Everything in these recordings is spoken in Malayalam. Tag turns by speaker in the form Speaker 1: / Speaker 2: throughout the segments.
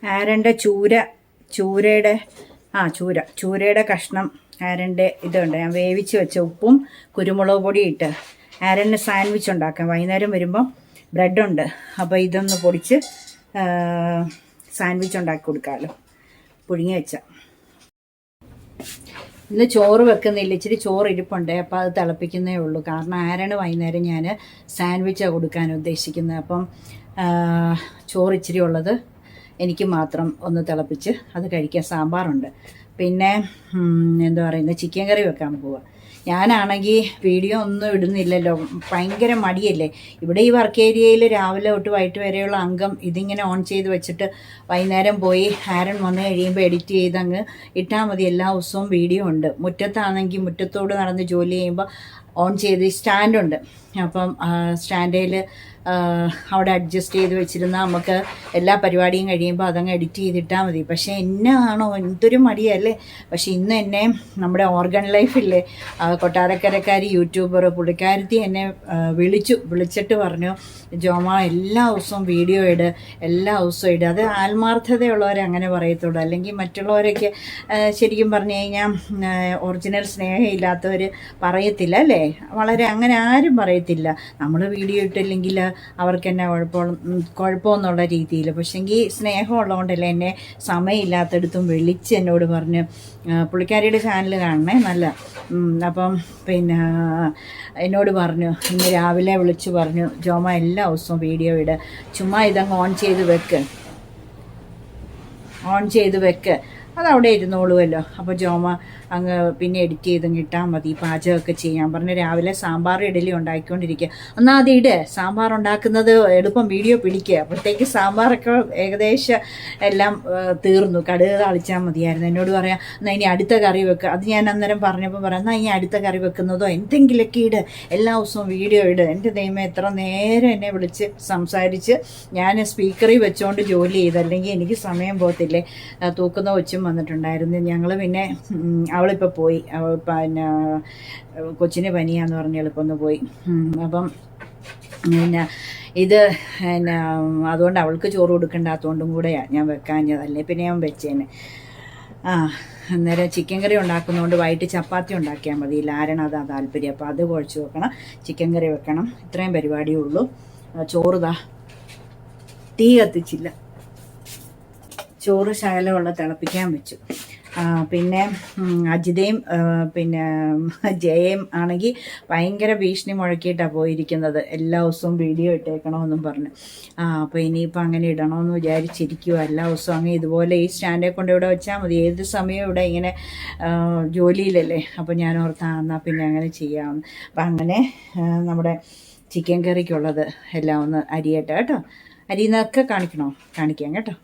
Speaker 1: ആരൻ്റെ ചൂരയുടെ ചൂരയുടെ കഷ്ണം ആരൻ്റെ ഇതുണ്ട്. ഞാൻ വേവിച്ച് വെച്ച ഉപ്പും കുരുമുളക് പൊടി ഇട്ട് ആരന് സാൻഡ്വിച്ച് ഉണ്ടാക്കാം. വൈകുന്നേരം വരുമ്പം ബ്രെഡുണ്ട്, അപ്പോൾ ഇതൊന്ന് പൊടിച്ച് സാൻഡ്വിച്ച് ഉണ്ടാക്കി കൊടുക്കാമല്ലോ, പുഴുങ്ങി വെച്ച. ഇന്ന് ചോറ് വെക്കുന്നില്ല, ഇച്ചിരി ചോറ് ഇരിപ്പുണ്ട്, അപ്പോൾ അത് തിളപ്പിക്കുന്നേ ഉള്ളൂ. കാരണം ആരാണ് വൈകുന്നേരം ഞാൻ സാൻഡ്വിച്ചാണ് കൊടുക്കാൻ ഉദ്ദേശിക്കുന്നത്. അപ്പം ചോറ് ഇച്ചിരി ഉള്ളത് എനിക്ക് മാത്രം ഒന്ന് തിളപ്പിച്ച് അത് കഴിക്കാൻ. സാമ്പാറുണ്ട്, പിന്നെ എന്താ പറയുന്നത്, ചിക്കൻ കറി വെക്കാൻ പോവുക. ഞാനാണെങ്കിൽ വീഡിയോ ഒന്നും ഇടുന്നില്ലല്ലോ, ഭയങ്കര മടിയല്ലേ. ഇവിടെ ഈ വർക്ക് ഏരിയയിൽ രാവിലെ തൊട്ട് വൈകിട്ട് വരെയുള്ള അംഗം ഇതിങ്ങനെ ഓൺ ചെയ്ത് വെച്ചിട്ട് വൈകുന്നേരം പോയി ആരൻ വന്ന് കഴിയുമ്പോൾ എഡിറ്റ് ചെയ്തങ്ങ് ഇട്ടാൽ മതി. എല്ലാ ദിവസവും വീഡിയോ ഉണ്ട്. മുറ്റത്താണെങ്കിൽ മുറ്റത്തോട് നടന്ന് ജോലി ചെയ്യുമ്പോൾ ഓൺ ചെയ്ത് സ്റ്റാൻഡുണ്ട്, അപ്പം സ്റ്റാൻഡിൽ അവിടെ അഡ്ജസ്റ്റ് ചെയ്ത് വെച്ചിരുന്നാൽ നമുക്ക് എല്ലാ പരിപാടിയും കഴിയുമ്പോൾ അതങ്ങ് എഡിറ്റ് ചെയ്തിട്ടാൽ മതി. പക്ഷേ എന്നാണോ എന്തൊരു മടിയല്ലേ. പക്ഷേ ഇന്ന് എന്നെ നമ്മുടെ ഓർഗൻ ലൈഫില്ലേ കൊട്ടാരക്കരക്കാരി യൂട്യൂബർ പുള്ളിക്കാരത്തി എന്നെ വിളിച്ചിട്ട് പറഞ്ഞു, ജോമ എല്ലാ ദിവസവും വീഡിയോ ഇട്, എല്ലാ ദിവസവും ഇട്. അത് ആത്മാർത്ഥതയുള്ളവരെ അങ്ങനെ പറയത്തുള്ളൂ. അല്ലെങ്കിൽ മറ്റുള്ളവരൊക്കെ ശരിക്കും പറഞ്ഞു കഴിഞ്ഞാൽ ഒറിജിനൽ സ്നേഹമില്ലാത്തവർ പറയത്തില്ല അല്ലേ, വളരെ അങ്ങനെ ആരും പറയത്തില്ല. നമ്മൾ വീഡിയോ ഇട്ടില്ലെങ്കിൽ അവർക്ക് എന്നെ കുഴപ്പമെന്നുള്ള രീതിയിൽ. പക്ഷേങ്കിൽ സ്നേഹമുള്ളതുകൊണ്ടല്ലേ എന്നെ സമയമില്ലാത്തടത്തും വിളിച്ച് എന്നോട് പറഞ്ഞ്, പുള്ളിക്കാരിയുടെ ചാനൽ കാണണേ നല്ല. അപ്പം പിന്നെ എന്നോട് പറഞ്ഞു, ഇന്ന് രാവിലെ വിളിച്ച് പറഞ്ഞു, ജോമ എല്ലാ ദിവസവും വീഡിയോ ഇട്, ചുമ്മാ ഇതങ്ങ് ഓൺ ചെയ്ത് വെക്ക്, അതവിടെ ഇരുന്നോളുമല്ലോ. അപ്പോൾ ജോമ അങ്ങ് പിന്നെ എഡിറ്റ് ചെയ്തും കിട്ടാൽ മതി, പാചകമൊക്കെ ചെയ്യാൻ പറഞ്ഞു. രാവിലെ സാമ്പാർ ഇഡലി ഉണ്ടാക്കിക്കൊണ്ടിരിക്കുക. എന്നാൽ അത് ഇട്, സാമ്പാർ ഉണ്ടാക്കുന്നത് എളുപ്പം വീഡിയോ പിടിക്കുക. അപ്പോഴത്തേക്ക് സാമ്പാറൊക്കെ ഏകദേശം എല്ലാം തീർന്നു, കടുക് താളിച്ചാൽ മതിയായിരുന്നു. എന്നോട് പറയാം, എന്നാൽ ഇനി അടുത്ത കറി വെക്കുക. അത് ഞാൻ അന്നേരം പറഞ്ഞപ്പോൾ പറയാം, എന്നാൽ ഇനി അടുത്ത കറി വെക്കുന്നതോ എന്തെങ്കിലുമൊക്കെ ഇട്, എല്ലാ ദിവസവും വീഡിയോ ഇട്. എൻ്റെ ദൈവമേ, എത്ര നേരം എന്നെ വിളിച്ച് സംസാരിച്ച് ഞാൻ സ്പീക്കറിൽ വെച്ചുകൊണ്ട് ജോലി ചെയ്ത്, അല്ലെങ്കിൽ എനിക്ക് സമയം പോകത്തില്ലേ. തൂക്കുന്ന കൊച്ചും വന്നിട്ടുണ്ടായിരുന്നു. ഞങ്ങൾ പിന്നെ അവളിപ്പോൾ പോയി, പിന്നെ കൊച്ചിന് പനിയാന്ന് പറഞ്ഞ് എളുപ്പമൊന്ന് പോയി. അപ്പം പിന്നെ ഇത് പിന്നെ അതുകൊണ്ട് അവൾക്ക് ചോറ് കൊടുക്കേണ്ടാത്തതുകൊണ്ടും കൂടെയാണ് ഞാൻ വെക്കാഞ്ഞതല്ലേ, പിന്നെ ഞാൻ വെച്ചേനെ. അന്നേരം ചിക്കൻ കറി ഉണ്ടാക്കുന്നതുകൊണ്ട് വൈകിട്ട് ചപ്പാത്തി ഉണ്ടാക്കിയാൽ മതി. ലാരണം അതാ താല്പര്യം. അപ്പോൾ അത് കുഴച്ച് വെക്കണം, ചിക്കൻ കറി വെക്കണം, ഇത്രയും പരിപാടിയേ ഉള്ളൂ. ചോറ് തീ കത്തിച്ചില്ല, ചോറ് ശകലമുള്ള തിളപ്പിക്കാൻ വെച്ചു. പിന്നെ അജിതയും പിന്നെ ജയയും ആണെങ്കിൽ ഭയങ്കര ഭീഷണി മുഴക്കിയിട്ടാണ് പോയിരിക്കുന്നത്, എല്ലാ ദിവസവും വീഡിയോ ഇട്ടേക്കണമെന്നും പറഞ്ഞു. അപ്പോൾ ഇനിയിപ്പോൾ അങ്ങനെ ഇടണമെന്ന് വിചാരിച്ചിരിക്കുക. എല്ലാ ദിവസവും അങ്ങനെ ഇതുപോലെ ഈ സ്റ്റാൻഡെ കൊണ്ട് ഇവിടെ വെച്ചാൽ മതി, ഏത് സമയവും ഇവിടെ ഇങ്ങനെ ജോലിയിലല്ലേ. അപ്പോൾ ഞാൻ എന്നാൽ പിന്നെ അങ്ങനെ ചെയ്യാമെന്ന്. അപ്പം അങ്ങനെ നമ്മുടെ ചിക്കൻ കറിക്കുള്ളത് എല്ലാം ഒന്ന് അരിയട്ടെ കേട്ടോ. അരിയുന്നതൊക്കെ കാണിക്കാം കേട്ടോ.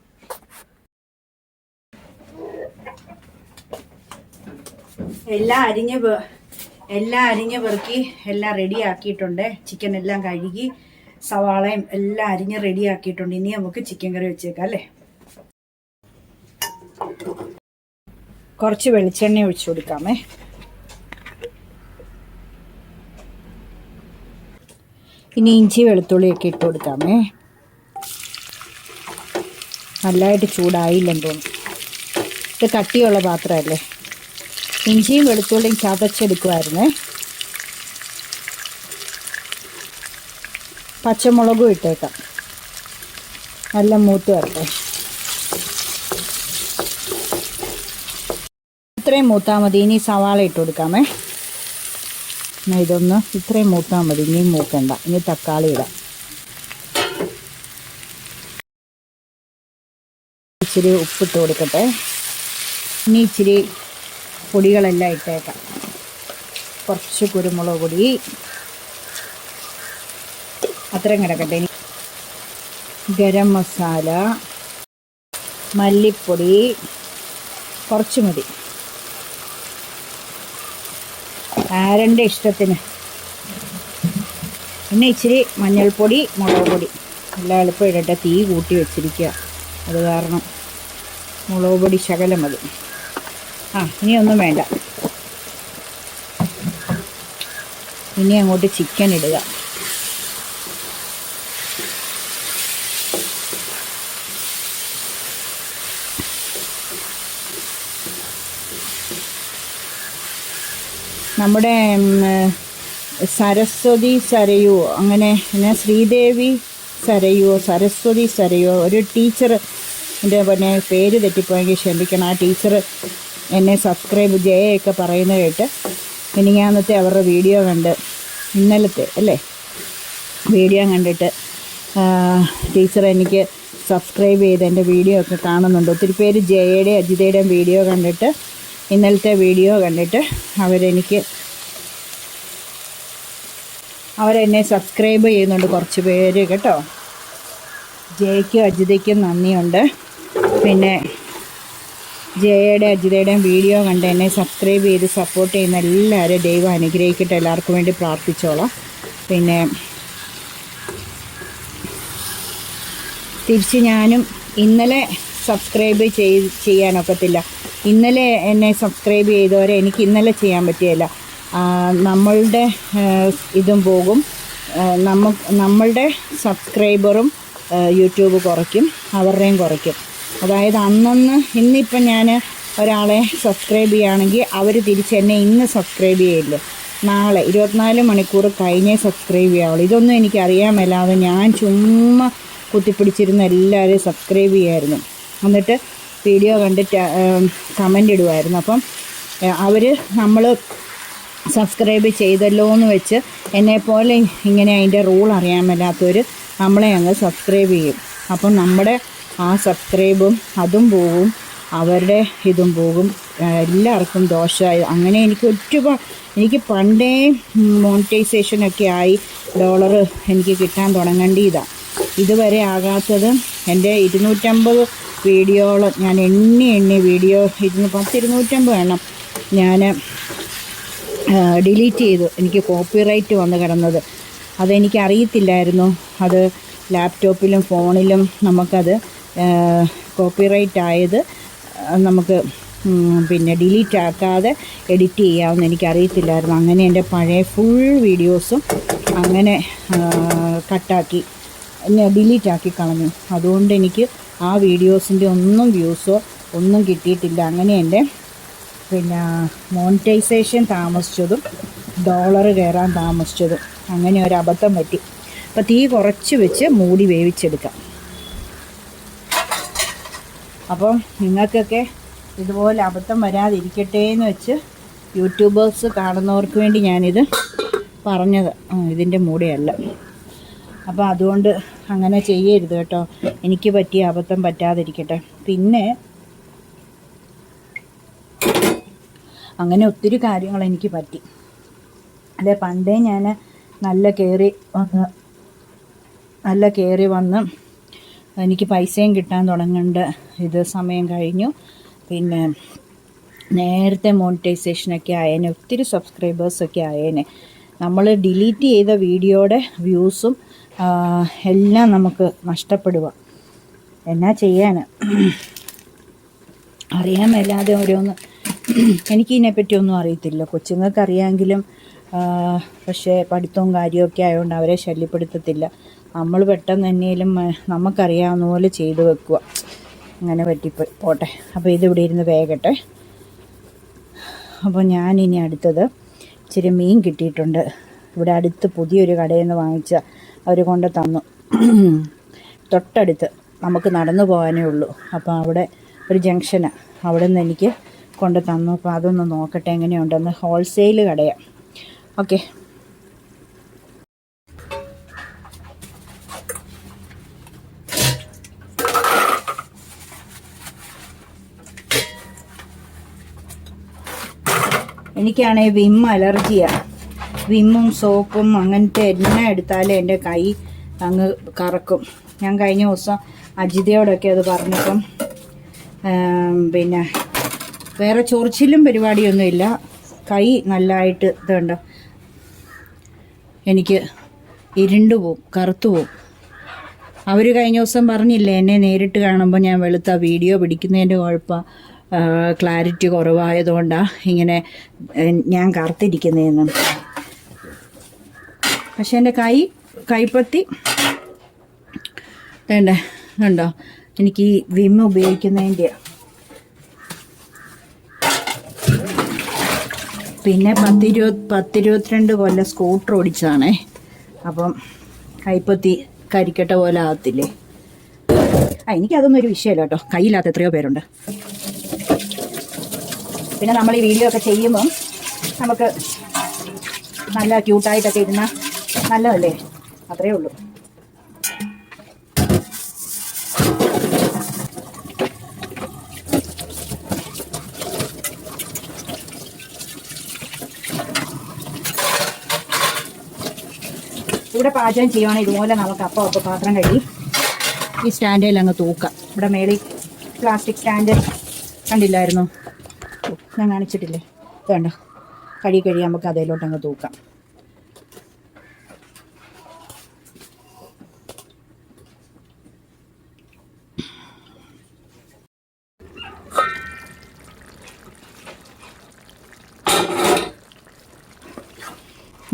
Speaker 1: എല്ലാം അരിഞ്ഞ് പെറുക്കി എല്ലാം റെഡി ആക്കിയിട്ടുണ്ട്. ചിക്കൻ എല്ലാം കഴുകി സവാളയും എല്ലാം അരിഞ്ഞ് റെഡി ആക്കിയിട്ടുണ്ട്. ഇനി നമുക്ക് ചിക്കൻ കറി വെച്ചേക്കാം അല്ലേ. കുറച്ച് വെളിച്ചെണ്ണ ഒഴിച്ചു കൊടുക്കാമേ. ഇനി ഇഞ്ചി വെളുത്തുള്ളിയൊക്കെ ഇട്ട് കൊടുക്കാമേ. നല്ലതായിട്ട് ചൂടായില്ലെന്ന് തോന്നുന്നു, ഇത് കട്ടിയുള്ള പാത്രമല്ലേ. ഇഞ്ചിയും വെളുത്തുള്ളിയും ചതച്ചെടുക്കുമായിരുന്നേ. പച്ചമുളകും ഇട്ടേക്കാം, നല്ല മൂത്ത് വരട്ടെ. ഇത്രയും മൂത്താൽ മതി. ഇനി സവാള ഇട്ട് കൊടുക്കാമേ. ഇതൊന്ന് ഇത്രയും മൂത്താൽ മതി, ഇനിയും മൂക്കണ്ട. ഇനി തക്കാളി ഇടാം. ഇച്ചിരി ഉപ്പിട്ട് കൊടുക്കട്ടെ. ഇനി ഇച്ചിരി പൊടികളെല്ലാം ഇട്ടേക്കാം. കുറച്ച് കുരുമുളക് പൊടി അത്രയും കിടക്കട്ടെ. ഇനി ഗരം മസാല, മല്ലിപ്പൊടി കുറച്ച് മതി, ആരൻ്റെ ഇഷ്ടത്തിന്. പിന്നെ ഇച്ചിരി മഞ്ഞൾപ്പൊടി, മുളക് പൊടി എല്ലാം എളുപ്പം ഇടട്ടെ. തീ കൂട്ടി വെച്ചിരിക്കുക, അത് കാരണം മുളക് പൊടി ശകലം മതി. ഇനിയൊന്നും വേണ്ട. ഇനി അങ്ങോട്ട് ചിക്കൻ ഇടുക. നമ്മുടെ സരസ്വതി സരയു, അങ്ങനെ പിന്നെ ശ്രീദേവി സരയോ സരസ്വതി സരയോ ഒരു ടീച്ചർ, എൻ്റെ പിന്നെ പേര് തെറ്റിപ്പോയെങ്കിൽ ക്ഷമിക്കണം. ആ ടീച്ചർ എന്നെ സബ്സ്ക്രൈബ് ജയൊക്കെ പറയുന്നത് കേട്ട് മിനിങ്ങാന്നത്തെ അവരുടെ വീഡിയോ കണ്ട്, ഇന്നലത്തെ അല്ലേ വീഡിയോ കണ്ടിട്ട് ടീച്ചർ എനിക്ക് സബ്സ്ക്രൈബ് ചെയ്ത് എൻ്റെ വീഡിയോ ഒക്കെ കാണുന്നുണ്ട്. ഒത്തിരി പേര് ജയയുടെയും അജിതയുടെയും വീഡിയോ കണ്ടിട്ട്, ഇന്നലത്തെ വീഡിയോ കണ്ടിട്ട് അവരെന്നെ സബ്സ്ക്രൈബ് ചെയ്യുന്നുണ്ട് കുറച്ച് പേര് കേട്ടോ. ജയയ്ക്കും അജിതയ്ക്കും നന്ദിയുണ്ട്. പിന്നെ ജയയുടെ അജിതയുടെയും വീഡിയോ കണ്ട് എന്നെ സബ്സ്ക്രൈബ് ചെയ്ത് സപ്പോർട്ട് ചെയ്യുന്ന എല്ലാവരും ദൈവം അനുഗ്രഹിക്കട്ടെ. എല്ലാവർക്കും വേണ്ടി പ്രാർത്ഥിച്ചോളാം. പിന്നെ തിരിച്ച് ഞാനും ഇന്നലെ സബ്സ്ക്രൈബ് ചെയ്യാനൊക്കത്തില്ല. ഇന്നലെ എന്നെ സബ്സ്ക്രൈബ് ചെയ്തവരെ എനിക്ക് ഇന്നലെ ചെയ്യാൻ പറ്റിയല്ല. നമ്മളുടെ ഇതും പോകും, നമ്മളുടെ സബ്സ്ക്രൈബറും യൂട്യൂബ് കുറയ്ക്കും, അവരുടെയും കുറയ്ക്കും. അതായത് ഇന്നിപ്പം ഞാൻ ഒരാളെ സബ്സ്ക്രൈബ് ചെയ്യുകയാണെങ്കിൽ അവർ തിരിച്ച് എന്നെ ഇന്ന് സബ്സ്ക്രൈബ് ചെയ്യില്ല, നാളെ 24 മണിക്കൂർ കഴിഞ്ഞേ സബ്സ്ക്രൈബ് ചെയ്യാവുള്ളൂ. ഇതൊന്നും എനിക്കറിയാൻ മേലാതെ ഞാൻ ചുമ്മാ കുത്തിപ്പിടിച്ചിരുന്ന എല്ലാവരെയും സബ്സ്ക്രൈബ് ചെയ്യുമായിരുന്നു. എന്നിട്ട് വീഡിയോ കണ്ടിട്ട് കമൻ്റ് ഇടുമായിരുന്നു. അപ്പം അവർ നമ്മൾ സബ്സ്ക്രൈബ് ചെയ്തല്ലോ എന്ന് വെച്ച് എന്നെപ്പോലെ ഇങ്ങനെ അതിൻ്റെ റൂൾ അറിയാൻ മേലാത്തവർ നമ്മളെ അങ്ങ് സബ്സ്ക്രൈബ് ചെയ്യും. അപ്പം നമ്മുടെ ആ സബ്സ്ക്രൈബും അതും പോകും, അവരുടെ ഇതും പോകും, എല്ലാവർക്കും ദോഷമായി. അങ്ങനെ എനിക്ക് പണ്ടേ മോണിറ്റൈസേഷനൊക്കെ ആയി $, എനിക്ക് കിട്ടാൻ തുടങ്ങേണ്ടതാണ്. ഇതുവരെ ആകാത്തത് എൻ്റെ 250 വീഡിയോകൾ ഞാൻ എണ്ണി വീഡിയോ 250 എണ്ണം ഞാൻ ഡിലീറ്റ് ചെയ്തു. എനിക്ക് കോപ്പിറൈറ്റ് വന്ന് കിടന്നത് അതെനിക്ക് അറിയത്തില്ലായിരുന്നു. അത് ലാപ്ടോപ്പിലും ഫോണിലും നമുക്കത് കോപ്പിറൈറ്റ് ആയത് നമുക്ക് പിന്നെ ഡിലീറ്റ് ആക്കാതെ എഡിറ്റ് ചെയ്യാമെന്ന് എനിക്കറിയത്തില്ലായിരുന്നു. അങ്ങനെ എൻ്റെ പഴയ ഫുൾ വീഡിയോസും അങ്ങനെ കട്ടാക്കി ഡിലീറ്റ് ആക്കി കളഞ്ഞു. അതുകൊണ്ട് എനിക്ക് ആ വീഡിയോസിൻ്റെ ഒന്നും വ്യൂസോ ഒന്നും കിട്ടിയിട്ടില്ല. അങ്ങനെ എൻ്റെ പിന്നെ മോണിറ്റൈസേഷൻ താമസിച്ചതും $, കയറാൻ താമസിച്ചതും അങ്ങനെ ഒരു അബദ്ധം പറ്റി. അപ്പോൾ തീ കുറച്ച് വെച്ച് മൂടി വേവിച്ചെടുക്കാം. അപ്പം നിങ്ങൾക്കൊക്കെ ഇതുപോലെ അബദ്ധം വരാതിരിക്കട്ടെ എന്ന് വെച്ച് യൂട്യൂബേഴ്സ് കാണുന്നവർക്ക് വേണ്ടി ഞാനിത് പറഞ്ഞത്, ഇതിൻ്റെ മൂടിയല്ല. അപ്പോൾ അതുകൊണ്ട് അങ്ങനെ ചെയ്യരുത് കേട്ടോ, എനിക്ക് പറ്റിയ അബദ്ധം പറ്റാതിരിക്കട്ടെ. പിന്നെ അങ്ങനെ ഒത്തിരി കാര്യങ്ങൾ എനിക്ക് പറ്റി. അല്ലെ പണ്ടേ ഞാൻ നല്ല കയറി വന്ന് എനിക്ക് പൈസയും കിട്ടാൻ തുടങ്ങേണ്ട ഇത് സമയം കഴിഞ്ഞു. പിന്നെ നേരത്തെ മോണിറ്റൈസേഷനൊക്കെ ആയേനെ, ഒത്തിരി സബ്സ്ക്രൈബേഴ്സൊക്കെ ആയേനെ. നമ്മൾ ഡിലീറ്റ് ചെയ്ത വീഡിയോയുടെ വ്യൂസും എല്ലാം നമുക്ക് നഷ്ടപ്പെടുക. എന്നാ ചെയ്യാൻ, അറിയാൻ മേലാതെ ഓരോന്ന്. എനിക്കിതിനെപ്പറ്റി ഒന്നും അറിയത്തില്ല, കൊച്ചുങ്ങൾക്ക് അറിയാമെങ്കിലും പക്ഷേ പഠിത്തവും കാര്യമൊക്കെ ആയതുകൊണ്ട് അവരെ ശല്യപ്പെടുത്തത്തില്ല. നമ്മൾ പെട്ടെന്ന് എന്നേലും നമുക്കറിയാവുന്ന പോലെ ചെയ്തു വെക്കുക. അങ്ങനെ പോട്ടെ. അപ്പോൾ ഇതിവിടെ ഇരുന്ന് വേകട്ടെ. അപ്പോൾ ഞാനിനി അടുത്തത് ഇച്ചിരി മീൻ കിട്ടിയിട്ടുണ്ട്. ഇവിടെ അടുത്ത് പുതിയൊരു കടയിൽ നിന്ന് വാങ്ങിച്ച അവർ കൊണ്ട് തന്നു. തൊട്ടടുത്ത് നമുക്ക് നടന്നു പോകാനേ ഉള്ളൂ. അപ്പോൾ അവിടെ ഒരു ജംഗ്ഷനാണ്, അവിടെ നിന്ന് എനിക്ക് കൊണ്ട് തന്നു. അപ്പോൾ അതൊന്ന് നോക്കട്ടെ എങ്ങനെയുണ്ടെന്ന്. ഹോൾസെയിൽ കടയാണ്. ഓക്കെ. എനിക്കാണെങ്കിൽ വിം അലർജിയാണ്. വിമ്മും സോപ്പും അങ്ങനത്തെ എണ്ണ എടുത്താലേ എൻ്റെ കൈ അങ്ങ് കറക്കും. ഞാൻ കഴിഞ്ഞ ദിവസം അജിതയോടൊക്കെ അത് പറഞ്ഞപ്പം പിന്നെ വേറെ ചൊറിച്ചിലും പരിപാടിയൊന്നുമില്ല, കൈ നല്ലതായിട്ട് ഇതുണ്ട്. എനിക്ക് ഇരുണ്ടു പോവും, കറുത്തു പോവും. അവർ കഴിഞ്ഞ ദിവസം പറഞ്ഞില്ലേ, എന്നെ നേരിട്ട് കാണുമ്പോൾ ഞാൻ വെളുത്ത വീഡിയോ പിടിക്കുന്നതിൻ്റെ കുഴപ്പം ക്ലാരിറ്റി കുറവായതുകൊണ്ടാണ് ഇങ്ങനെ ഞാൻ കറുത്തിരിക്കുന്നതെന്ന്. പക്ഷെ എൻ്റെ കൈപ്പത്തി വേണ്ടേ ഉണ്ടോ, എനിക്ക് ഈ വിം ഉപയോഗിക്കുന്നതിൻ്റെ പിന്നെ 10-22 കൊല്ലം സ്കൂട്ടർ ഓടിച്ചതാണേ. അപ്പം കൈപ്പത്തി കരിക്കട്ട പോലെ ആകത്തില്ലേ. എനിക്കതൊന്നും ഒരു വിഷയമല്ല കേട്ടോ, കയ്യില്ലാത്ത എത്രയോ പേരുണ്ട്. പിന്നെ നമ്മൾ ഈ വീഡിയോ ഒക്കെ ചെയ്യുമ്പം നമുക്ക് നല്ല ക്യൂട്ടായിട്ടൊക്കെ ഇരുന്നാൽ നല്ലതല്ലേ, അത്രയേ ഉള്ളൂ. ഇവിടെ പാചകം ചെയ്യുവാണെങ്കിൽ ഇതുപോലെ നമുക്ക് അപ്പം പാത്രം കഴുകി ഈ സ്റ്റാൻഡിൽ അങ്ങ് തൂക്കാം. ഇവിടെ മേളിൽ പ്ലാസ്റ്റിക് സ്റ്റാൻഡ് കണ്ടില്ലായിരുന്നു, ഞാൻ കാണിച്ചിട്ടില്ലേ, വേണ്ട കഴുകി നമുക്ക് അതിലോട്ട് അങ്ങ് തൂക്കാം.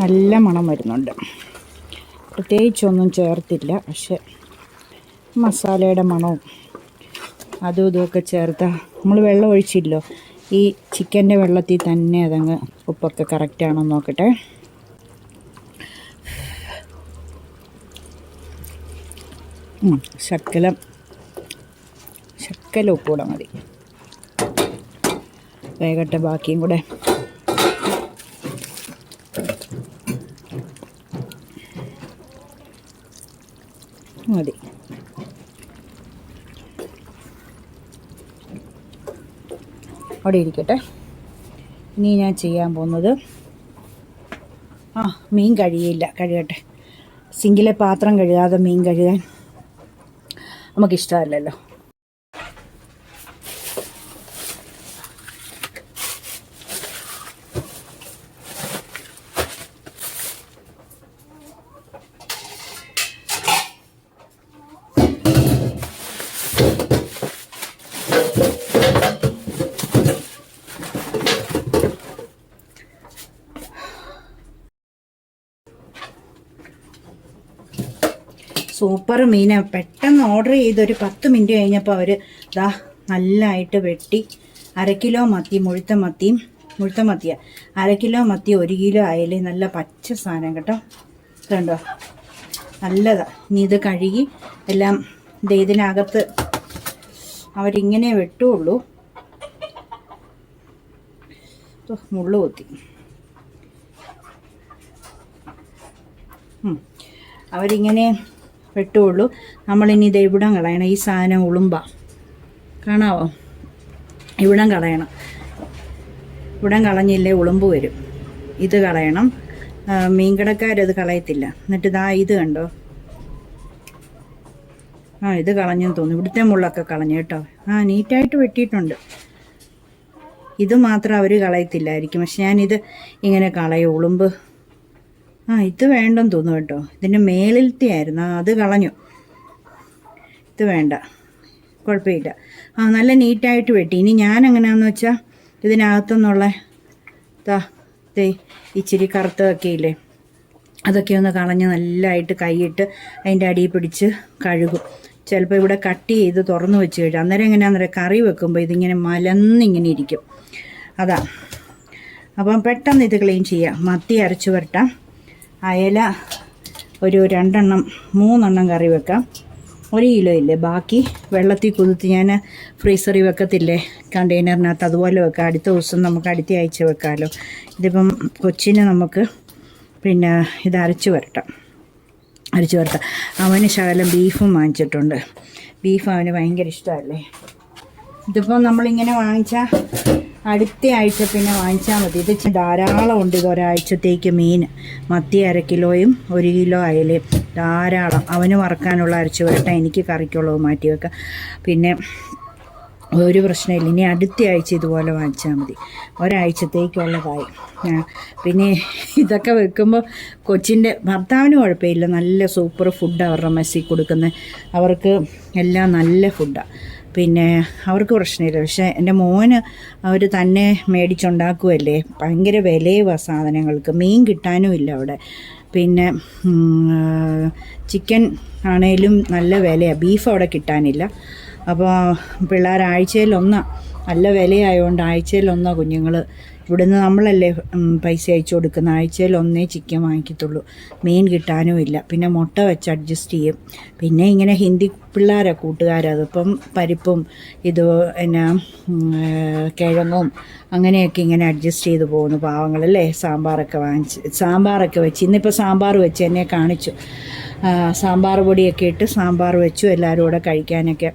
Speaker 1: നല്ല മണം വരുന്നുണ്ട്. പ്രത്യേകിച്ചൊന്നും ചേർത്തില്ല, പക്ഷെ മസാലയുടെ മണവും അതും ഇതുമൊക്കെ ചേർത്താൽ നമ്മൾ വെള്ളം ഒഴിച്ചില്ലോ, ഈ ചിക്കൻ്റെ വെള്ളത്തിൽ തന്നെ അതങ്ങ് ഉപ്പൊക്കെ കറക്റ്റാണോ നോക്കട്ടെ. ശക്കലം ഉപ്പൂടെ മതി, വേഗട്ടെ ബാക്കിയും കൂടെ. മതി. അവിടെ ഇരിക്കട്ടെ. ഇനി ഞാൻ ചെയ്യാൻ പോകുന്നത് മീൻ കഴുകട്ടെ. സിങ്കിലെ പാത്രം കഴുകാതെ മീൻ കഴുകാൻ നമുക്കിഷ്ടമല്ലല്ലോ. സൂപ്പർ മീനാണ്. പെട്ടെന്ന് ഓർഡർ ചെയ്തൊരു 10 മിനിറ്റ് കഴിഞ്ഞപ്പോൾ അവർ നല്ലതായിട്ട് വെട്ടി 1/2 കിലോ മത്തി, മുഴുത്ത മത്തിയാണ്, 1/2 കിലോ മത്തി 1 കിലോ അയല, നല്ല പച്ച സാധനം കേട്ടോ, കണ്ടോ, നല്ലതാണ്. ഇനി ഇത് കഴുകി എല്ലാം ഇതിനകത്ത് അവരിങ്ങനെ വെട്ടുള്ളൂ. മുള്ളു കൊത്തി അവരിങ്ങനെ വെട്ടുള്ളൂ. നമ്മളിനി ഇത് ഇവിടം കളയണം. ഈ സാധനം ഉളുമ്പ കാണാവോ, ഇവിടം കളയണം. ഇവിടം കളഞ്ഞില്ലേ ഉളുമ്പ് വരും. ഇത് കളയണം. മീൻകടക്കാരത് കളയത്തില്ല. എന്നിട്ട് ഇത് കണ്ടോ, ഇത് കളഞ്ഞെന്ന് തോന്നുന്നു. ഇവിടുത്തെ മുള്ളൊക്കെ കളഞ്ഞു കേട്ടോ. നീറ്റായിട്ട് വെട്ടിയിട്ടുണ്ട്. ഇത് മാത്രം അവർ കളയത്തില്ലായിരിക്കും, പക്ഷെ ഞാനിത് ഇങ്ങനെ കളയും, ഉളുമ്പ്. ഇത് വേണ്ടെന്ന് തോന്നുന്നു കേട്ടോ. ഇതിൻ്റെ മേളിലത്തെ ആയിരുന്നു, അത് കളഞ്ഞു. ഇത് വേണ്ട, കുഴപ്പമില്ല. നല്ല നീറ്റായിട്ട് വെട്ടി. ഇനി ഞാൻ എങ്ങനെയാണെന്ന് വെച്ചാൽ ഇതിനകത്തുനിന്നുള്ള ഇച്ചിരി കറുത്തതൊക്കെ ഇല്ലേ, അതൊക്കെ ഒന്ന് കളഞ്ഞ് നല്ലതായിട്ട് കൈയിട്ട് അതിൻ്റെ അടിയിൽ പിടിച്ച് കഴുകും. ചിലപ്പോൾ ഇവിടെ കട്ട് ചെയ്ത് തുറന്ന് വെച്ച് കഴിഞ്ഞാൽ അന്നേരം എങ്ങനെയാണെന്ന് പറയാം, കറി വെക്കുമ്പോൾ ഇതിങ്ങനെ മലന്നിങ്ങനെ ഇരിക്കും. അതാ. അപ്പം പെട്ടെന്ന് ഇത് ക്ലീൻ ചെയ്യാം. മത്തി അരച്ച് വരട്ടാം. അയല ഒരു 2-3 കറി വെക്കാം. 1 കിലോ ഇല്ലേ, ബാക്കി വെള്ളത്തിൽ കുതിർത്ത് ഞാൻ ഫ്രീസറിൽ വെക്കത്തില്ലേ കണ്ടെയ്നറിനകത്ത്, അതുപോലെ വെക്കാം. അടുത്ത ദിവസം നമുക്ക് അടുത്ത ആഴ്ച വെക്കാമല്ലോ. ഇതിപ്പം കൊച്ചിന് നമുക്ക് പിന്നെ ഇത് അരച്ച് വരട്ടാം. അവന് ശകലം ബീഫും വാങ്ങിച്ചിട്ടുണ്ട്. ബീഫ് അവന് ഭയങ്കര ഇഷ്ടമല്ലേ. ഇതിപ്പോൾ നമ്മളിങ്ങനെ വാങ്ങിച്ചാൽ അടുത്ത ആഴ്ച പിന്നെ വാങ്ങിച്ചാൽ മതി. ഇത് ധാരാളം ഉണ്ട്. ഇത് ഒരാഴ്ചത്തേക്ക് മീൻ. മത്തി 1/2 കിലോയും 1 കിലോ അയലയും ധാരാളം. അവന് വറക്കാനുള്ള അരച്ച് വരട്ടെ, എനിക്ക് കറിക്കുള്ളത് മാറ്റി വെക്കാം. പിന്നെ ഒരു പ്രശ്നമില്ല. ഇനി അടുത്ത ആഴ്ച ഇതുപോലെ വാങ്ങിച്ചാൽ മതി. ഒരാഴ്ചത്തേക്കുള്ളതായി. പിന്നെ ഇതൊക്കെ വെക്കുമ്പോൾ കൊച്ചിൻ്റെ ഭർത്താവിന് കുഴപ്പമില്ല, നല്ല സൂപ്പർ ഫുഡ് അവരുടെ മെസ്സിൽ കൊടുക്കുന്നത്. അവർക്ക് എല്ലാം നല്ല ഫുഡാണ്. പിന്നെ അവർക്ക് പ്രശ്നമില്ല. പക്ഷേ എൻ്റെ മോന് അവർ തന്നെ മേടിച്ചുണ്ടാക്കുമല്ലേ, ഭയങ്കര വിലയുവാ സാധനങ്ങൾക്ക്. മീൻ കിട്ടാനും ഇല്ല അവിടെ. പിന്നെ ചിക്കൻ ആണേലും നല്ല വിലയാണ്. ബീഫ് അവിടെ കിട്ടാനില്ല. അപ്പോൾ പിള്ളേർ ആഴ്ചയിലൊന്നാണ്, നല്ല വിലയായതുകൊണ്ട് ആഴ്ചയിലൊന്നാണ് കുഞ്ഞുങ്ങൾ ഇവിടുന്ന് നമ്മളല്ലേ പൈസ അയച്ചു കൊടുക്കുന്ന. ആഴ്ചയിൽ ഒന്നേ ചിക്കൻ വാങ്ങിക്കത്തുള്ളൂ. മീൻ കിട്ടാനും ഇല്ല. പിന്നെ മുട്ട വെച്ച് അഡ്ജസ്റ്റ് ചെയ്യും. പിന്നെ ഇങ്ങനെ ഹിന്ദി പിള്ളേരാണ് കൂട്ടുകാരതിപ്പം പരിപ്പും ഇത് എന്നാ കിഴങ്ങും അങ്ങനെയൊക്കെ ഇങ്ങനെ അഡ്ജസ്റ്റ് ചെയ്ത് പോകുന്നു പാവങ്ങളല്ലേ. സാമ്പാറൊക്കെ വെച്ച് ഇന്നിപ്പോൾ സാമ്പാർ വെച്ച് എന്നെ കാണിച്ചു. സാമ്പാർ പൊടിയൊക്കെ ഇട്ട് സാമ്പാർ വെച്ചു. എല്ലാവരും കൂടെ കഴിക്കാനൊക്കെ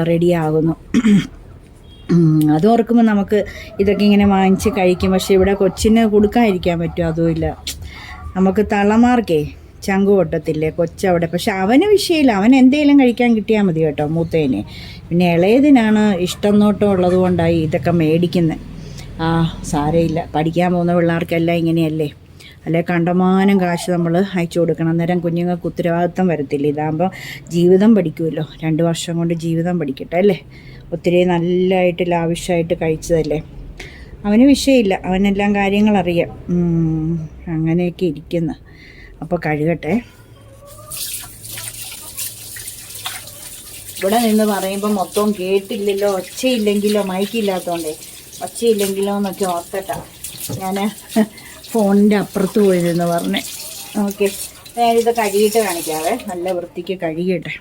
Speaker 1: റെഡിയാകുന്നു. അത് ഓർക്കുമ്പോൾ നമുക്ക് ഇതൊക്കെ ഇങ്ങനെ വാങ്ങിച്ച് കഴിക്കും. പക്ഷേ ഇവിടെ കൊച്ചിന് കൊടുക്കാതിരിക്കാൻ പറ്റുമോ? അതുമില്ല. നമുക്ക് തള്ളമാർക്കേ ചങ്ക് പൊട്ടത്തില്ലേ കൊച്ചവിടെ. പക്ഷെ അവന് വിഷയമില്ല. അവൻ എന്തെങ്കിലും കഴിക്കാൻ കിട്ടിയാൽ മതി കേട്ടോ മൂത്തേനെ. പിന്നെ ഇളയതിനാണ് ഇഷ്ടം നോട്ടം ഉള്ളത് കൊണ്ടായി ഇതൊക്കെ മേടിക്കുന്നത്. സാരമില്ല. പഠിക്കാൻ പോകുന്ന പിള്ളേർക്കെല്ലാം ഇങ്ങനെയല്ലേ. അല്ലെ കണ്ടമാനം കാശ് നമ്മൾ അയച്ചു കൊടുക്കണം. അന്നേരം കുഞ്ഞുങ്ങൾക്ക് ഉത്തരവാദിത്വം വരത്തില്ല. ഇതാകുമ്പോൾ ജീവിതം പഠിക്കുമല്ലോ. 2 വർഷം കൊണ്ട് ജീവിതം പഠിക്കട്ടെ അല്ലേ. ഒത്തിരി നല്ലതായിട്ട് ലാവിഷായിട്ട് കഴിച്ചതല്ലേ. അവന് വിഷയമില്ല. അവനെല്ലാം കാര്യങ്ങളറിയാം. അങ്ങനെയൊക്കെ ഇരിക്കുന്നു. അപ്പോൾ കഴുകട്ടെ. ഇവിടെ നിന്ന് പറയുമ്പോൾ മൊത്തം കേട്ടില്ലല്ലോ, ഒച്ചയില്ലെങ്കിലോ, മൈക്കില്ലാത്തതുകൊണ്ടേ ഒച്ചയില്ലെങ്കിലോ എന്നൊക്കെ ഓർത്തിട്ടാ ഞാൻ ഫോണിൻ്റെ അപ്പുറത്ത് പോയതെന്ന് പറഞ്ഞേ. ഓക്കെ, ഞാനിത് കഴുകിയിട്ട് കാണിക്കാവേ. നല്ല വൃത്തിക്ക് കഴുകിയിട്ടെ.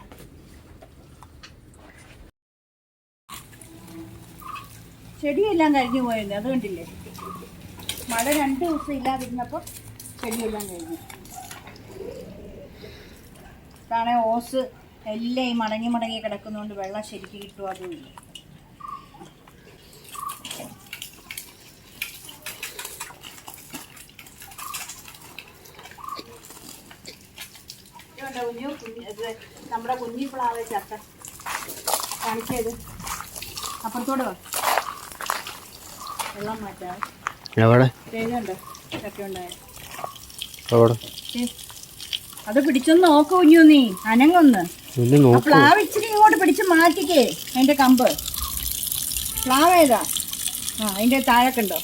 Speaker 1: ചെടിയെല്ലാം കഴിഞ്ഞു പോയത് അത് കണ്ടില്ലേ. മഴ 2 ദിവസം ഇല്ലാതിരുന്നപ്പോൾ ചെടിയെല്ലാം കഴിഞ്ഞു. ഇതാണെ ഓസ് എല്ലാം ഈ മടങ്ങി കിടക്കുന്നതുകൊണ്ട് വെള്ളം ശരിക്ക് കിട്ടും. അതുമില്ല. നമ്മുടെ കുഞ്ഞി പ്ലാവ് ചക്ക കാണിച്ചത് അപ്പുറത്തോട് വാ. വെള്ളം മാറ്റാം. ചക്ക ഉണ്ടായ അത് പിടിച്ചൊന്ന് നോക്കൂ കുഞ്ഞു. നീ അനങ്ങൊന്ന്. പ്ലാവ് ഇച്ചിരി ഇങ്ങോട്ട് പിടിച്ച് മാറ്റിക്കേ. അതിന്റെ കമ്പ് പ്ലാവ് ഏതാ? അതിന്റെ താഴൊക്കെ ഉണ്ടോ?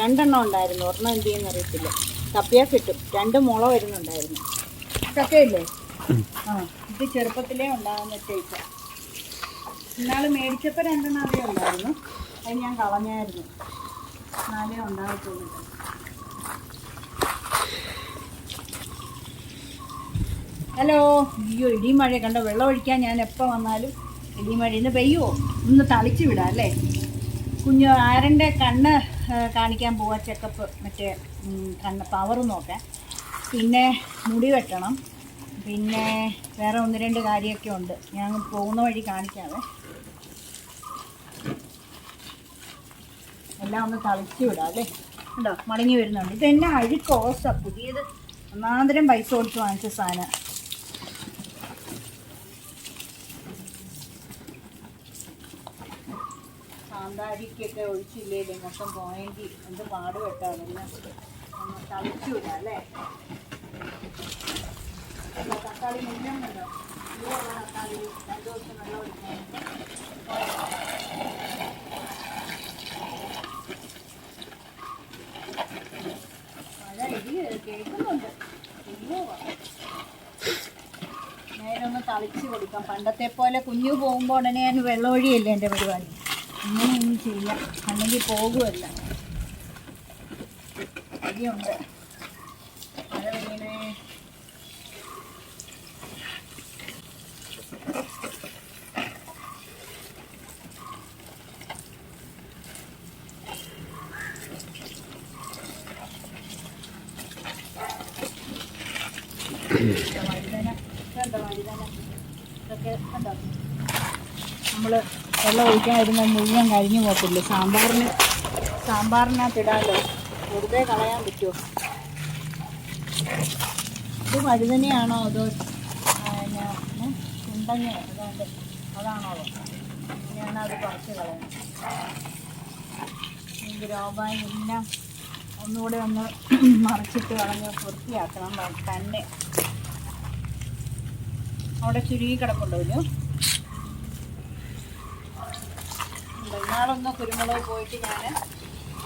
Speaker 1: 2 ഉണ്ടായിരുന്നു. ഒരെണ്ണം എന്ത് ചെയ്യുന്ന അറിയത്തില്ല. തപ്പിയാ കിട്ടും. 2 മുള വരുന്നുണ്ടായിരുന്നു. ചക്കയില്ലേ? ഇത് ചെറുപ്പത്തിലേ ഉണ്ടാകുന്ന ടേച്ച. ഇന്നാള് മേടിച്ചപ്പോൾ 2 അതേ ഉണ്ടായിരുന്നു. അത് ഞാൻ കളഞ്ഞായിരുന്നു. 4 ഉണ്ടാകത്തുള്ളൂ. ഹലോ. അയ്യോ, ഇടിയും മഴ കണ്ടോ. വെള്ളം ഒഴിക്കാൻ ഞാൻ എപ്പോൾ വന്നാലും ഇടിയും മഴ. ഇന്ന് പെയ്യുമോ? ഒന്ന് തളിച്ചു വിടാം അല്ലേ. കുഞ്ഞു ആരൻ്റെ കണ്ണ് കാണിക്കാൻ പോവാ. ചെക്കപ്പ് മറ്റേ കണ്ണ് പവർ നോക്കാൻ. പിന്നെ മുടി വെട്ടണം. പിന്നെ വേറെ 1-2 കാര്യമൊക്കെ ഉണ്ട്. ഞാൻ പോകുന്ന വഴി കാണിക്കാവേ. എല്ലാം ഒന്ന് തളിച്ചു വിടാം അല്ലേ. ഉണ്ടോ മടങ്ങി വരുന്നുണ്ട്. ഇതെല്ലാം അഴുക്കോസ. പുതിയത് ഒന്നാന്തരം പൈസ കൊടുത്ത് വാങ്ങിച്ച സാധനം. സാന്താരിക്കൊക്കെ ഒഴിച്ചില്ലേ മൊത്തം പോയെങ്കിൽ എന്ത് പാട് വെട്ടാതെല്ലാം ഒന്ന് തളിച്ചു വിടാം അല്ലേ. തക്കാളി മുന്നുണ്ടോ? തക്കാളി 2 ദിവസം വെള്ളം ഒഴിക്കാൻ. മഴ ഇടി കേൾക്കുന്നുണ്ട്. നേരൊന്ന് തളിച്ച് കൊടുക്കാം. പണ്ടത്തെ പോലെ കുഞ്ഞു പോകുമ്പോൾ ഉടനെ ഞാൻ വെള്ളമൊഴിയല്ലേ എൻ്റെ പരിപാടി. ഇങ്ങനെയൊന്നും ചെയ്യാം, അല്ലെങ്കിൽ പോകുമല്ല. അടിയുണ്ട്. മഴ പെയ്യണേ. വഴുതന കണ്ടോ? വഴുതന ഇതൊക്കെ കണ്ടോ? നമ്മൾ വെള്ളം ഒഴിക്കാതിരുന്ന മുഴുവൻ കഴിഞ്ഞു പോകത്തില്ലേ. സാമ്പാറിനകത്ത് ഇടാമല്ലോ. വെറുതെ കളയാൻ പറ്റുമോ? ഇത് വഴുതനയാണോ അതോ ഉണ്ടങ്ങ അതുകൊണ്ട് അതാണോ? അങ്ങനെയാണ് അത് പറിച്ച് കളയണം. ഗ്രോബാഗ് എല്ലാം ഒന്നുകൂടെ ഒന്ന് മറിച്ചിട്ട് കളഞ്ഞ് വൃത്തിയാക്കണം തന്നെ. അവിടെ ചുരുങ്ങി കിടപ്പുണ്ടോ? ഇന്നാളൊന്ന് കുരുമുളക് പോയിട്ട് ഞാൻ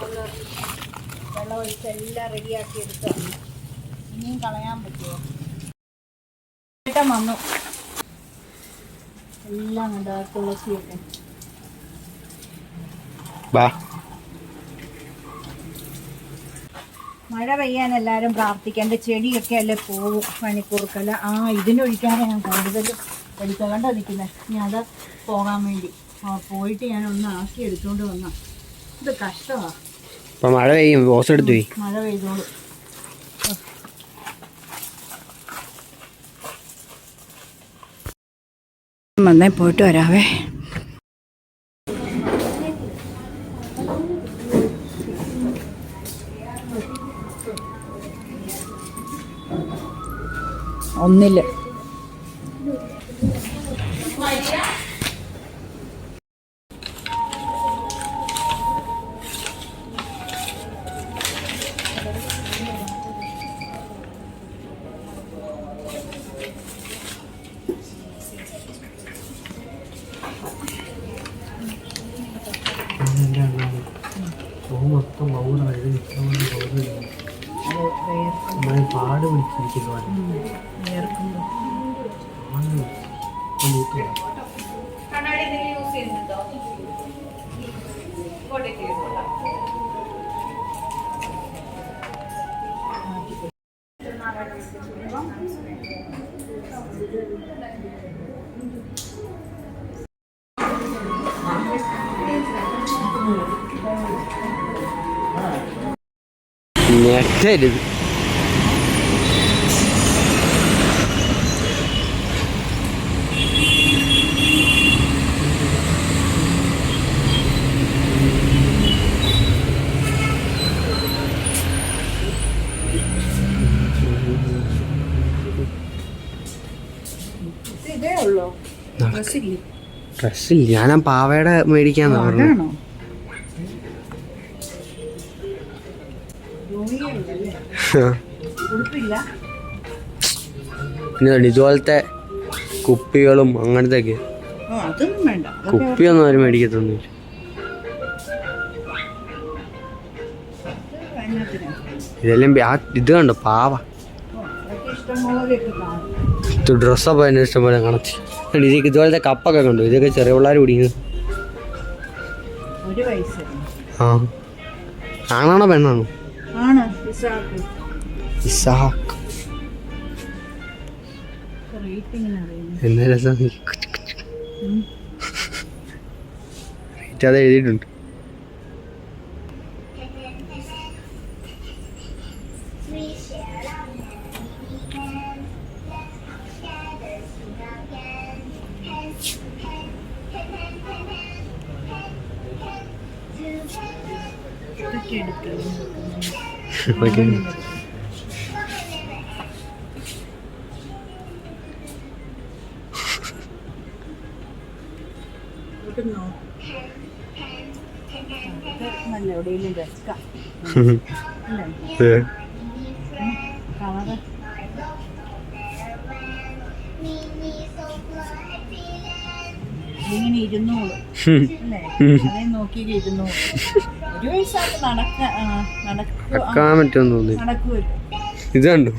Speaker 1: ഒന്ന് വെള്ളം ഒഴിച്ച് എല്ലാം റെഡിയാക്കി എടുത്ത്. ഇനിയും കളയാൻ പറ്റുമോ? ചേട്ടൻ വന്നു. എല്ലാം ഉണ്ട് തുളസിയൊക്കെ.
Speaker 2: ബാ.
Speaker 1: മഴ പെയ്യാൻ എല്ലാവരും പ്രാർത്ഥിക്കാം. എൻ്റെ ചെടിയൊക്കെ അല്ലേ പോകും പനിക്കൂർക്കല. ഇതിനൊഴിക്കാതെ ഞാൻ കൂടുതലും എടുക്കാൻ കണ്ടോ നിൽക്കുന്നത്. ഞാൻ അത് പോകാൻ വേണ്ടി പോയിട്ട് ഞാൻ ഒന്ന് ആക്കി എടുത്തുകൊണ്ട് വന്ന. ഇത് കഷ്ടമാണ്.
Speaker 2: മഴ പെയ്യും, ബോസ് എടുത്തു പോയി.
Speaker 1: മഴ പെയ്തോളൂ. വന്നേ, പോയിട്ട് വരാവേ. ഒന്നില്ല.
Speaker 2: പാട് പിടിച്ചിരിക്കുന്നു. ഞെട്ടരുത്. ഡ്രസ്സില്ല, ഞാൻ പാവയുടെ മേടിക്കാന്ന് പറഞ്ഞു. പിന്നെ ഇതുപോലത്തെ കുപ്പികളും അങ്ങനത്തെ ഒക്കെ. കുപ്പിയൊന്നും ആരും മേടിക്കത്തൊന്നുമില്ല. ഇതെല്ലാം ഇത് കണ്ടോ പാവ. ഡ്രസ്സൊക്കെ തന്നെ ഇഷ്ടംപോലെ കണത്തി. ഇതൊക്കെ ഇതുപോലത്തെ കപ്പൊക്കെ കണ്ടു. ഇതൊക്കെ ചെറിയ പിള്ളേർ കുടിക്കുന്നത്. ആണാണോ പെണ്ണാണോ? ഇസാഖ്. എന്നാ രസം. റേറ്റ് അത് എഴുതിയിട്ടുണ്ട്. ഓക്കെ. ഇങ്ങനെ ഇരുന്നോളൂ അല്ലേ, നോക്കിയിട്ട് ഇരുന്നോളൂ. ഒരു വയസ്സായിട്ട് നടക്കാൻ പറ്റുമെന്ന് തോന്നി. നടക്കുമല്ലോ. ഇത് കണ്ടു.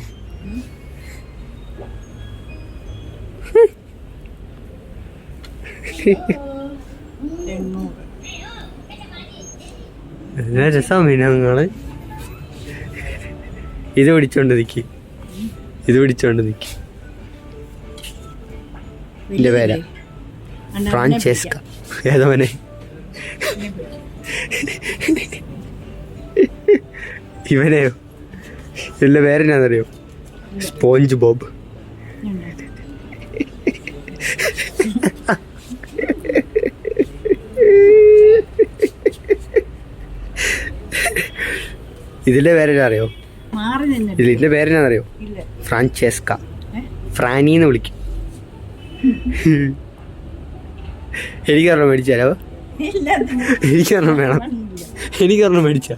Speaker 2: രസം മീനങ്ങള്. ഇത് പിടിച്ചോണ്ട് നിക്ക്, ഇത് പിടിച്ചോണ്ട് നിക്ക്. എന്റെ പേരാ ഫ്രാൻചെസ്ക. ഏതവനെ? ഇവനെയോ? ഇതിന്റെ പേരെന്നാന്നറിയോ? Sponge Bob. ഇതിന്റെ പേരെന്നാ അറിയോ? ഇതിന്റെ പേരെന്നാന്നറിയോ? ഫ്രാൻചെസ്ക. ഫ്രാനിന്ന് വിളിക്കും. എനിക്കൊരെണ്ണം മേടിച്ചാലോ? എനിക്കൊരെണ്ണം വേണം. എനിക്കൊരെണ്ണം മേടിച്ചാ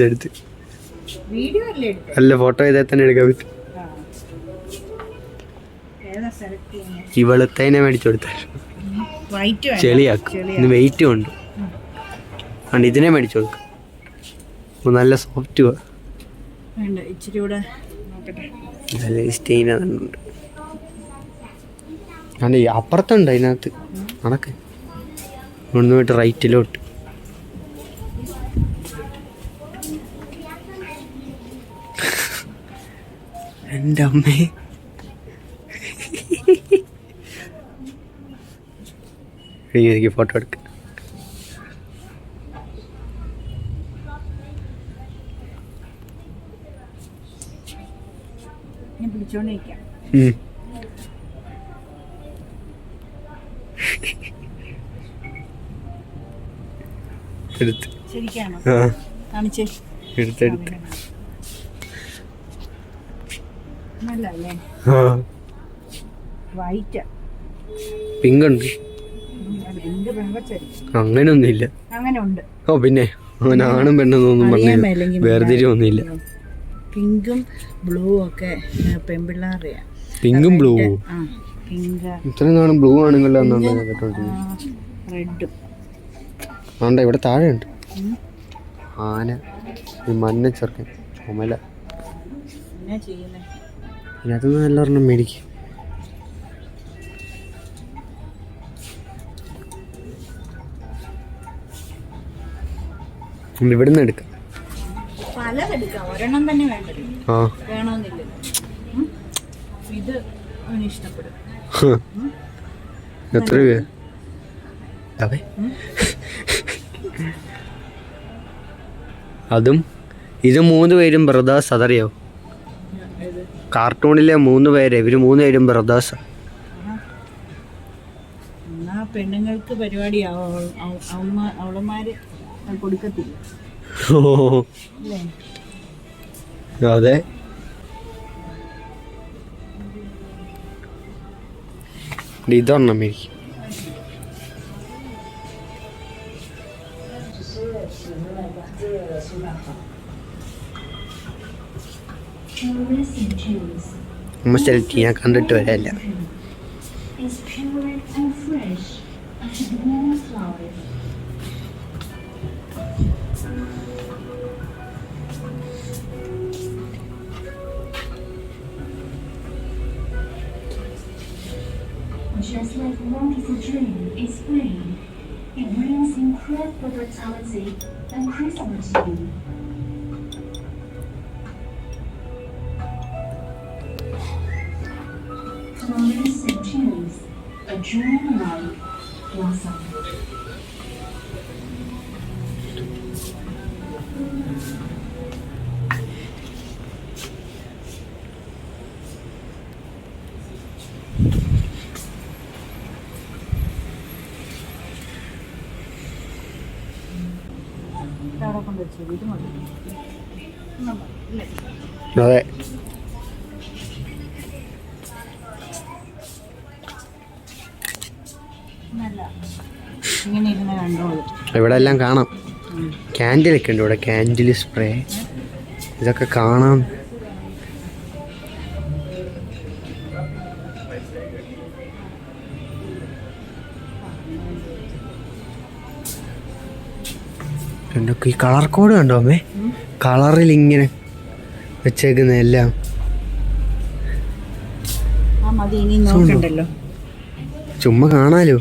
Speaker 2: എടുത്ത് അല്ല, ഫോട്ടോ ചെയ്താൽ തന്നെ എടുക്കാൻ പറ്റും. ഇവളത്തേനെ മേടിച്ചു കൊടുത്താൽ ചെളിയാക്കും. ഇന്ന് വെയിറ്റും ഉണ്ട്. അതുകൊണ്ട് ഇതിനെ മേടിച്ചു കൊടുക്കും. നല്ല സോഫ്റ്റ്.
Speaker 1: ഇച്ചിരി കൂടെ
Speaker 2: സ്റ്റെയിൻ അതുണ്ട്. അല്ല അപ്പുറത്തുണ്ട് അതിനകത്ത് നടക്ക്. ഇവിടുന്ന് പോയിട്ട് റൈറ്റിലോട്ട്. എൻ്റെ അമ്മേ എനിക്ക് ഫോട്ടോ എടുക്ക.
Speaker 1: പിടിച്ചോണ്ടിരിക്കാം.
Speaker 2: എടുത്ത്
Speaker 1: ശരിക്കാണോ?
Speaker 2: ആ
Speaker 1: കാണിച്ചേ.
Speaker 2: എടുത്തെടുത്ത്.
Speaker 1: നല്ലല്ലേ?
Speaker 2: ആ
Speaker 1: വൈറ്റാ.
Speaker 2: പിങ്ക് ഉണ്ട്. അങ്ങനെയൊന്നുമില്ല.
Speaker 1: അങ്ങനെ ഉണ്ട്.
Speaker 2: ഓ പിന്നെ അവനാണും പെണ്ണെന്നൊന്നും പറഞ്ഞു വേർതിരിവൊന്നുമില്ല.
Speaker 1: പിങ്കും ബ്ലൂ ഒക്കെ പെൺപിള്ളേരുടെ.
Speaker 2: പിങ്കും ബ്ലൂ.
Speaker 1: പിങ്ക്
Speaker 2: ഇത്രയും നാളും ബ്ലൂ ആണെങ്കിലും കേട്ടോണ്ടിരുന്നു.
Speaker 1: റെഡും
Speaker 2: ആണ്ട ഇവിടെ താഴെ ഉണ്ട് ആന, ഈ മഞ്ഞ ചെറുക്കൻ, ചുമല.
Speaker 1: എന്നാ ചെയ്യുന്നേ?
Speaker 2: ഇതിനകത്ത് നല്ലൊരെണ്ണം മേടിക്കും. ഇവിടുന്ന് എടുക്കാം.
Speaker 1: പലതെടുക്കാം, ഒരെണ്ണം തന്നെ വേണ്ടല്ലോ.
Speaker 2: ആ
Speaker 1: വേണമെന്നില്ലല്ലോ. ഇത് അവന് ഇഷ്ടപ്പെടും.
Speaker 2: എത്ര രൂപ? അതും ഇത് 3 പേരും ബ്രദേഴ്സ്. അതറിയോ? കാർട്ടൂണിലെ 3 പേര്, ഇവര് 3 പേരും ബ്രദേഴ്സ്.
Speaker 1: എന്നാ പെണ്ണുങ്ങൾക്ക് പരിപാടിയാവും. അവളമാര് കൊടുക്കത്തില്ല.
Speaker 2: അതെ. ഇതൊരെണ്ണം മേടിക്കും. നമ്മ സെലക്ട് ചെയ്യാൻ കണ്ടിട്ട് വരല്ല.
Speaker 3: Just like love is a dream, it's spring. It brings incredible vitality and Christmas Eve. Flowers and tunes, a dream life blossom.
Speaker 2: അതെ.
Speaker 1: ഇങ്ങനെ ഇരുന്ന് കണ്ടോളൂ.
Speaker 2: ഇവിടെ എല്ലാം കാണാം. ക്യാൻഡിലൊക്കെ ഉണ്ട് ഇവിടെ. ക്യാൻഡിൽ സ്പ്രേ ഇതൊക്കെ കാണാം. എന്തൊക്കെ ഈ കളർ കോഡ് കണ്ടോ അമ്മേ? കളറിൽ ഇങ്ങനെ വെച്ചേക്കുന്ന എല്ലാം.
Speaker 1: മതി, ഇനി നോക്കണ്ടല്ലോ.
Speaker 2: ചുമ്മാ കാണാലോ.